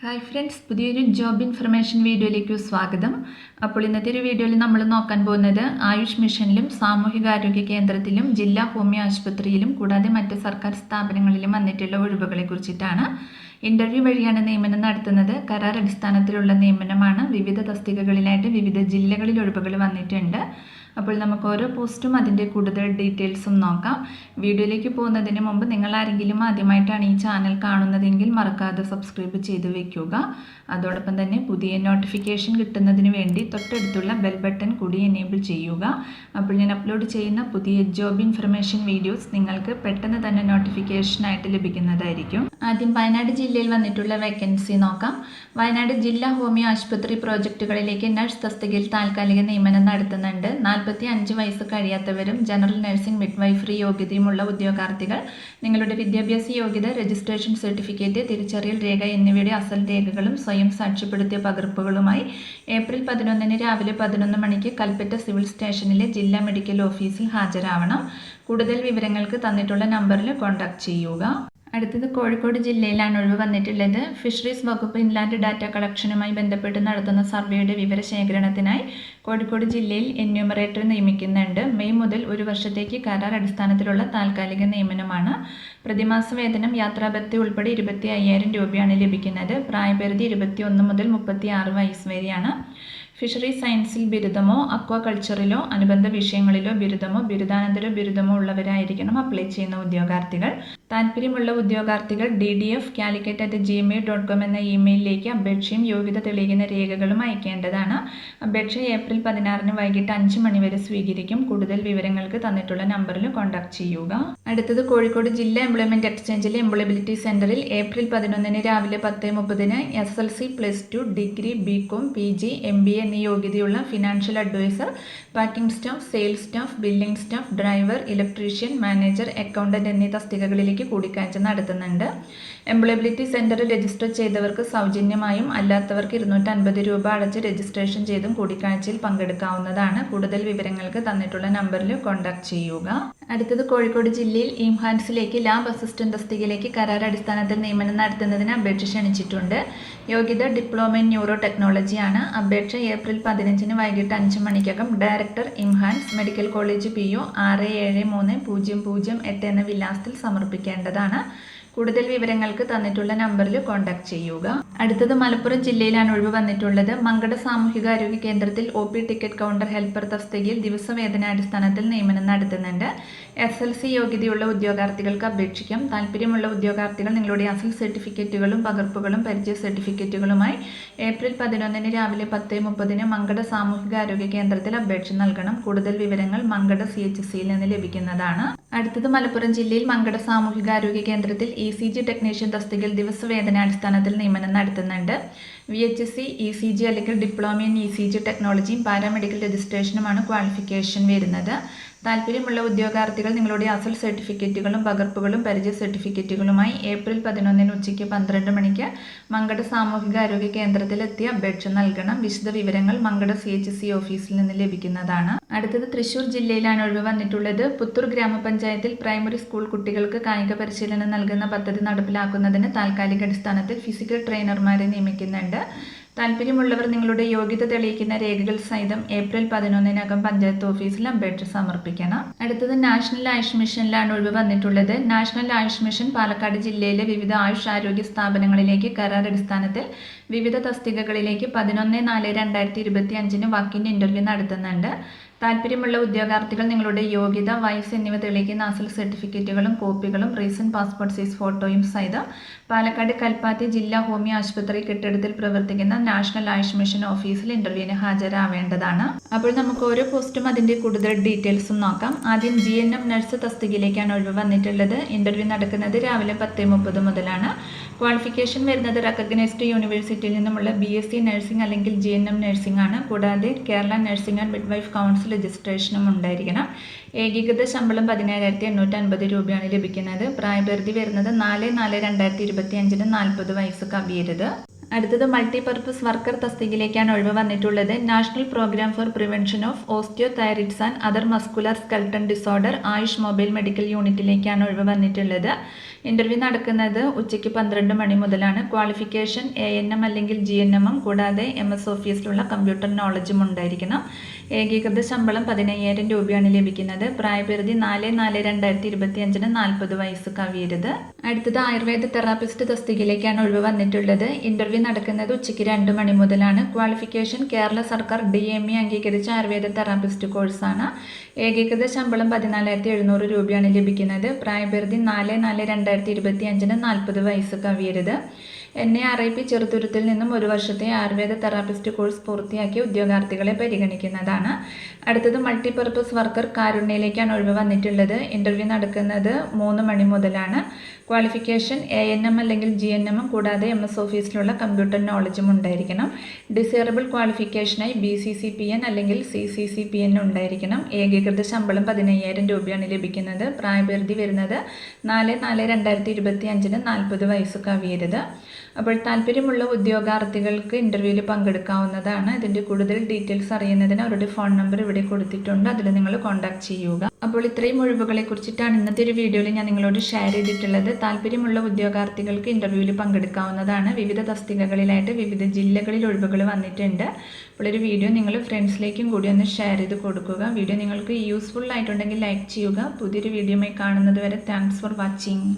Hi friends, പുതിയൊരു job information വീഡിയോയിലേക്ക് സ്വാഗതം. അപ്പോൾ ഇന്നത്തെ ഒരു വീഡിയോയിൽ നമ്മൾ നോക്കാൻ പോകുന്നത് ആയുഷ് മിഷനിലും സാമൂഹികാരോഗ്യ കേന്ദ്രത്തിലും ജില്ലാ ഹോമിയോ ആശുപത്രിയിലും കൂടാതെ മറ്റ് സർക്കാർ സ്ഥാപനങ്ങളിലും വന്നിട്ടുള്ള ഒഴിവുകളെ കുറിച്ചിട്ടാണ്. ഇൻ്റർവ്യൂ വഴിയാണ് നിയമനം നടത്തുന്നത്. കരാർ അടിസ്ഥാനത്തിലുള്ള നിയമനമാണ്. വിവിധ തസ്തികകളിലായിട്ട് വിവിധ ജില്ലകളിൽ ഒഴിവുകൾ വന്നിട്ടുണ്ട്. അപ്പോൾ നമുക്ക് ഓരോ പോസ്റ്റും അതിൻ്റെ കൂടുതൽ ഡീറ്റെയിൽസും നോക്കാം. വീഡിയോയിലേക്ക് പോകുന്നതിന് മുമ്പ് നിങ്ങൾ ആരെങ്കിലും ആദ്യമായിട്ടാണ് ഈ ചാനൽ കാണുന്നതെങ്കിൽ മറക്കാതെ സബ്സ്ക്രൈബ് ചെയ്ത് വെക്കുക. അതോടൊപ്പം തന്നെ പുതിയ നോട്ടിഫിക്കേഷൻ കിട്ടുന്നതിന് വേണ്ടി തൊട്ടടുത്തുള്ള ബെൽ ബട്ടൺ കൂടി എനേബിൾ ചെയ്യുക. അപ്പോൾ ഞാൻ അപ്ലോഡ് ചെയ്യുന്ന പുതിയ ജോബ് ഇൻഫർമേഷൻ വീഡിയോസ് നിങ്ങൾക്ക് പെട്ടെന്ന് തന്നെ നോട്ടിഫിക്കേഷനായിട്ട് ലഭിക്കുന്നതായിരിക്കും. ആദ്യം വയനാട് ജില്ലയിൽ വന്നിട്ടുള്ള വേക്കൻസി നോക്കാം. വയനാട് ജില്ലാ ഹോമിയോ ആശുപത്രി പ്രോജക്റ്റുകളിലേക്ക് നഴ്സ് തസ്തികയിൽ താൽക്കാലിക നിയമനം നടത്തുന്നുണ്ട്. 45 വയസ്സ് കഴിയാത്തവരും ജനറൽ നഴ്സിംഗ് മിഡ്വൈഫറി യോഗ്യതയുമുള്ള ഉദ്യോഗാർത്ഥികൾ നിങ്ങളുടെ വിദ്യാഭ്യാസ യോഗ്യത, രജിസ്ട്രേഷൻ സർട്ടിഫിക്കറ്റ്, തിരിച്ചറിയൽ രേഖ എന്നിവയുടെ അസൽ രേഖകളും സ്വയം സാക്ഷ്യപ്പെടുത്തിയ പകർപ്പുകളുമായി ഏപ്രിൽ 11 രാവിലെ 11 മണിക്ക് കൽപ്പറ്റ സിവിൽ സ്റ്റേഷനിലെ ജില്ലാ മെഡിക്കൽ ഓഫീസിൽ ഹാജരാവണം. കൂടുതൽ വിവരങ്ങൾക്ക് തന്നിട്ടുള്ള നമ്പറിൽ കോൺടാക്ട് ചെയ്യുക. അടുത്തത് കോഴിക്കോട് ജില്ലയിലാണ് ഒഴിവ് വന്നിട്ടുള്ളത്. ഫിഷറീസ് വകുപ്പ് ഇൻലാൻഡ് ഡാറ്റ കളക്ഷനുമായി ബന്ധപ്പെട്ട് നടത്തുന്ന സർവേയുടെ വിവരശേഖരണത്തിനായി കോഴിക്കോട് ജില്ലയിൽ എന്യൂമറേറ്റർ നിയമിക്കുന്നുണ്ട്. മെയ് മുതൽ ഒരു വർഷത്തേക്ക് കരാർ അടിസ്ഥാനത്തിലുള്ള താൽക്കാലിക നിയമനമാണ്. പ്രതിമാസ വേതനം യാത്രാഭത്യ ഉൾപ്പെടെ 25,000 രൂപയാണ് ലഭിക്കുന്നത്. പ്രായപരിധി 21 മുതൽ 36 വയസ്സ് വരെയാണ്. ഫിഷറി സയൻസിൽ ബിരുദമോ അക്വാകൾച്ചറിലോ അനുബന്ധ വിഷയങ്ങളിലോ ബിരുദമോ ബിരുദാനന്തര ബിരുദമോ ഉള്ളവരായിരിക്കണം അപ്ലൈ ചെയ്യുന്ന ഉദ്യോഗാർത്ഥികൾ. താല്പര്യമുള്ള ഉദ്യോഗാർത്ഥികൾ ddf.calicut@gmail.com എന്ന ഇമെയിലിലേക്ക് അപേക്ഷയും യോഗ്യത തെളിയിക്കുന്ന രേഖകളും അയക്കേണ്ടതാണ്. അപേക്ഷ ഏപ്രിൽ 16 വൈകിട്ട് 5 മണി വരെ സ്വീകരിക്കും. കൂടുതൽ വിവരങ്ങൾക്ക് തന്നിട്ടുള്ള നമ്പറിൽ കോൺടാക്ട് ചെയ്യുക. അടുത്തത് കോഴിക്കോട് ജില്ലാ എംപ്ലോയ്മെന്റ് എക്സ്ചേഞ്ചിലെ എംപ്ലോയബിലിറ്റി സെന്ററിൽ ഏപ്രിൽ 11 രാവിലെ 10:30 SSLC, +2, degree, BCom, PG, MBA എന്നീ യോഗ്യതയുള്ള financial advisor, packing staff, sales staff, billing staff, driver, electrician, manager, accountant എന്നീ തസ്തികകളിലേക്ക് കൂടിക്കാഴ്ച നടത്തുന്നുണ്ട്. എംപ്ലോയബിലിറ്റി സെന്ററിൽ രജിസ്റ്റർ ചെയ്തവർക്ക് സൗജന്യമായും അല്ലാത്തവർക്ക് 250 രൂപ അടച്ച് രജിസ്ട്രേഷൻ ചെയ്തും കൂടിക്കാഴ്ചയിൽ പങ്കെടുക്കാവുന്നതാണ്. കൂടുതൽ വിവരങ്ങൾക്ക് തന്നിട്ടുള്ള നമ്പറിൽ കോൺടാക്ട് ചെയ്യുക. അടുത്തത് കോഴിക്കോട് ജില്ലയിൽ ഇംഹാൻസിലേക്ക് ലാബ് അസിസ്റ്റന്റ് തസ്തികയിലേക്ക് കരാർ അടിസ്ഥാനത്തിൽ നിയമനം നടത്തുന്നതിന് അപേക്ഷ ക്ഷണിച്ചിട്ടുണ്ട്. യോഗ്യത ഡിപ്ലോമ ഇൻ ന്യൂറോ ടെക്നോളജിയാണ്. അപേക്ഷ ഏപ്രിൽ 15 വൈകിട്ട് 5 മണിക്കകം director, IMHANS, medical college PO 6730008 എന്ന വിലാസത്തിൽ സമർപ്പിക്കേണ്ടതാണ്. കൂടുതൽ വിവരങ്ങൾക്ക് തന്നിട്ടുള്ള നമ്പറിൽ കോൺടാക്ട് ചെയ്യുക. അടുത്തത് മലപ്പുറം ജില്ലയിലാണ് ഒഴിവ് വന്നിട്ടുള്ളത്. മങ്കട സാമൂഹികാരോഗ്യ കേന്ദ്രത്തിൽ OP ടിക്കറ്റ് കൗണ്ടർ ഹെൽപ്പർ തസ്തികയിൽ ദിവസവേതനാടിസ്ഥാനത്തിൽ നിയമനം നടത്തുന്നുണ്ട്. SSLC യോഗ്യതയുള്ള ഉദ്യോഗാർത്ഥികൾക്ക് അപേക്ഷിക്കാം. താല്പര്യമുള്ള ഉദ്യോഗാർത്ഥികൾ നിങ്ങളുടെ അസൽ സർട്ടിഫിക്കറ്റുകളും പകർപ്പുകളും പരിചയ സർട്ടിഫിക്കറ്റുകളുമായി ഏപ്രിൽ 11 രാവിലെ 10:30 മങ്കട സാമൂഹികാരോഗ്യ കേന്ദ്രത്തിൽ അപേക്ഷ നൽകണം. കൂടുതൽ വിവരങ്ങൾ മങ്കട CHCയിൽ നിന്ന് ലഭിക്കുന്നതാണ്. അടുത്തത് മലപ്പുറം ജില്ലയിൽ മങ്കട സാമൂഹികാരോഗ്യ കേന്ദ്രത്തിൽ ECG ടെക്നീഷ്യൻ തസ്തികയിൽ ദിവസവേതനാടിസ്ഥാനത്തിൽ നിയമനം നടത്തുന്നുണ്ട്. VHC, ECG അല്ലെങ്കിൽ ഡിപ്ലോമ ഇൻ ECG ടെക്നോളജിയും പാരാമെഡിക്കൽ രജിസ്ട്രേഷനുമാണ് ക്വാളിഫിക്കേഷൻ വരുന്നത്. താല്പര്യമുള്ള ഉദ്യോഗാർത്ഥികൾ നിങ്ങളുടെ അസൽ സർട്ടിഫിക്കറ്റുകളും പകർപ്പുകളും പരിചയ സർട്ടിഫിക്കറ്റുകളുമായി ഏപ്രിൽ 11 ഉച്ചയ്ക്ക് 12 മണിക്ക് മങ്കട സാമൂഹികാരോഗ്യ കേന്ദ്രത്തിലെത്തി അപേക്ഷ നൽകണം. വിശദ വിവരങ്ങൾ മങ്കട CHC ഓഫീസിൽ നിന്ന് ലഭിക്കുന്നതാണ്. അടുത്തത് തൃശ്ശൂർ ജില്ലയിലാണ് ഒഴിവ് വന്നിട്ടുള്ളത്. പുത്തൂർ ഗ്രാമപഞ്ചായത്തിൽ പ്രൈമറി സ്കൂൾ കുട്ടികൾക്ക് കായിക പരിശീലനം നൽകുന്ന പദ്ധതി നടപ്പിലാക്കുന്നതിന് താൽക്കാലിക അടിസ്ഥാനത്തിൽ ഫിസിക്കൽ ട്രെയിനർമാരെ നിയമിക്കുന്നുണ്ട്. താല്പര്യമുള്ളവർ നിങ്ങളുടെ യോഗ്യത തെളിയിക്കുന്ന രേഖകൾ സഹിതം ഏപ്രിൽ 11 പഞ്ചായത്ത് ഓഫീസിൽ അപേക്ഷ സമർപ്പിക്കണം. അടുത്തത് നാഷണൽ ആയുഷ് മിഷനിലാണ് ഒഴിവ് വന്നിട്ടുള്ളത്. നാഷണൽ ആയുഷ് മിഷൻ പാലക്കാട് ജില്ലയിലെ വിവിധ ആയുഷ് ആരോഗ്യ സ്ഥാപനങ്ങളിലേക്ക് കരാർ അടിസ്ഥാനത്തിൽ വിവിധ തസ്തികകളിലേക്ക് 11/4/2025 വാക്കിൻ ഇന്റർവ്യൂ നടത്തുന്നുണ്ട്. താല്പര്യമുള്ള ഉദ്യോഗാർത്ഥികൾ നിങ്ങളുടെ യോഗ്യത, വയസ്സ് എന്നിവ തെളിയിക്കുന്ന അസൽ സർട്ടിഫിക്കറ്റുകളും കോപ്പികളും റീസെന്റ് പാസ്പോർട്ട് സൈസ് ഫോട്ടോയും സഹിതം പാലക്കാട് കൽപ്പാത്തി ജില്ലാ ഹോമിയോ ആശുപത്രി കെട്ടിടത്തിൽ പ്രവർത്തിക്കുന്ന നാഷണൽ ആയുഷ് മിഷൻ ഓഫീസിൽ ഇന്റർവ്യൂവിന് ഹാജരാവേണ്ടതാണ്. അപ്പോൾ നമുക്ക് ഓരോ പോസ്റ്റും അതിന്റെ കൂടുതൽ ഡീറ്റെയിൽസും നോക്കാം. ആദ്യം GNM നഴ്സ് തസ്തികയിലേക്കാണ് ഒഴിവ് വന്നിട്ടുള്ളത്. ഇന്റർവ്യൂ നടക്കുന്നത് രാവിലെ 10:30 മുതലാണ്. ക്വാളിഫിക്കേഷൻ വരുന്നത് റെക്കഗ്നൈസ്ഡ് യൂണിവേഴ്സിറ്റിയിൽ നിന്നുമുള്ള BSc നഴ്സിംഗ് അല്ലെങ്കിൽ GNM നഴ്സിംഗ് ആണ്. കൂടാതെ Kerala nursing and midwife council രജിസ്ട്രേഷനും ഉണ്ടായിരിക്കണം. ഏകീകൃത ശമ്പളം 17,850 രൂപയാണ് ലഭിക്കുന്നത്. പ്രായപരിധി വരുന്നത് 4/4/2025 40 വയസ്സ് കവിയരുത്. അടുത്തത് മൾട്ടിപർപ്പസ് വർക്കർ തസ്തികയിലേക്കാണ് ഒഴിവ് വന്നിട്ടുള്ളത്. National programme for prevention of osteoarthritis and other muscular skeleton disorder AYUSH mobile medical യൂണിറ്റിലേക്കാണ് ഒഴിവ് വന്നിട്ടുള്ളത്. ഇൻ്റർവ്യൂ നടക്കുന്നത് ഉച്ചയ്ക്ക് 12 മണി മുതലാണ്. ക്വാളിഫിക്കേഷൻ ANM അല്ലെങ്കിൽ GNM കൂടാതെ MS ഓഫീസിലുള്ള കമ്പ്യൂട്ടർ നോളജും ഉണ്ടായിരിക്കണം. ഏകീകൃത ശമ്പളം 15,000 രൂപയാണ് ലഭിക്കുന്നത്. പ്രായപരിധി 4/4/2025 40 വയസ്സ് കവിയരുത്. അടുത്തത് ആയുർവേദ തെറാപ്പിസ്റ്റ് തസ്തികയിലേക്കാണ് ഒഴിവ് വന്നിട്ടുള്ളത്. ഇൻ്റർവ്യൂ നടക്കുന്നത് ഉച്ചയ്ക്ക് 2 മണി മുതലാണ്. ക്വാളിഫിക്കേഷൻ കേരള സർക്കാർ DME അംഗീകരിച്ച ആയുർവേദ തെറാപ്പിസ്റ്റ് കോഴ്സാണ്. ഏകീകൃത ശമ്പളം 14,700 രൂപയാണ് ലഭിക്കുന്നത്. പ്രായപരിധി 4/4/2025 40 വയസ്സ് കവിയരുത്. NARIP ചെറുതുരുത്തിൽ നിന്നും 1 വർഷത്തെ ആയുർവേദ തെറാപ്പിസ്റ്റ് കോഴ്സ് പൂർത്തിയാക്കിയ ഉദ്യോഗാർത്ഥികളെ പരിഗണിക്കുന്നതാണ്. അടുത്തത് മൾട്ടിപർപ്പസ് വർക്കർ കാരുണ്യയിലേക്കാണ് ഒഴിവ് വന്നിട്ടുള്ളത്. ഇൻ്റർവ്യൂ നടക്കുന്നത് 3 മണി മുതലാണ്. ക്വാളിഫിക്കേഷൻ ANM അല്ലെങ്കിൽ GNM കൂടാതെ MS ഓഫീസിലുള്ള കമ്പ്യൂട്ടർ നോളജും ഉണ്ടായിരിക്കണം. ഡിസേബിൾ ക്വാളിഫിക്കേഷനായി BCCPN അല്ലെങ്കിൽ CCCPN ഉണ്ടായിരിക്കണം. ഏകീകൃത ശമ്പളം 15,000 രൂപയാണ് ലഭിക്കുന്നത്. പ്രായപരിധി വരുന്നത് 4/4/2025 40 വയസ്സ് കവിയരുത്. അപ്പോൾ താല്പര്യമുള്ള ഉദ്യോഗാർത്ഥികൾക്ക് ഇൻ്റർവ്യൂവിൽ പങ്കെടുക്കാവുന്നതാണ്. ഇതിൻ്റെ കൂടുതൽ ഡീറ്റെയിൽസ് അറിയുന്നതിന് അവരുടെ ഫോൺ നമ്പർ ഇവിടെ കൊടുത്തിട്ടുണ്ട്. അതിൽ നിങ്ങൾ കോൺടാക്ട് ചെയ്യുക. അപ്പോൾ ഇത്രയും ഒഴിവുകളെ കുറിച്ചിട്ടാണ് ഇന്നത്തെ ഒരു വീഡിയോയിൽ ഞാൻ നിങ്ങളോട് ഷെയർ ചെയ്തിട്ടുള്ളത്. താല്പര്യമുള്ള ഉദ്യോഗാർത്ഥികൾക്ക് ഇൻ്റർവ്യൂവിൽ പങ്കെടുക്കാവുന്നതാണ്. വിവിധ തസ്തികകളിലായിട്ട് വിവിധ ജില്ലകളിൽ ഒഴിവുകൾ വന്നിട്ടുണ്ട്. അപ്പോൾ ഒരു വീഡിയോ നിങ്ങൾ ഫ്രണ്ട്സിലേക്കും കൂടി ഒന്ന് ഷെയർ ചെയ്ത് കൊടുക്കുക. വീഡിയോ നിങ്ങൾക്ക് യൂസ്ഫുൾ ആയിട്ടുണ്ടെങ്കിൽ ലൈക്ക് ചെയ്യുക. പുതിയൊരു വീഡിയോയുമായി കാണുന്നത് വരെ താങ്ക്സ് ഫോർ വാച്ചിങ്.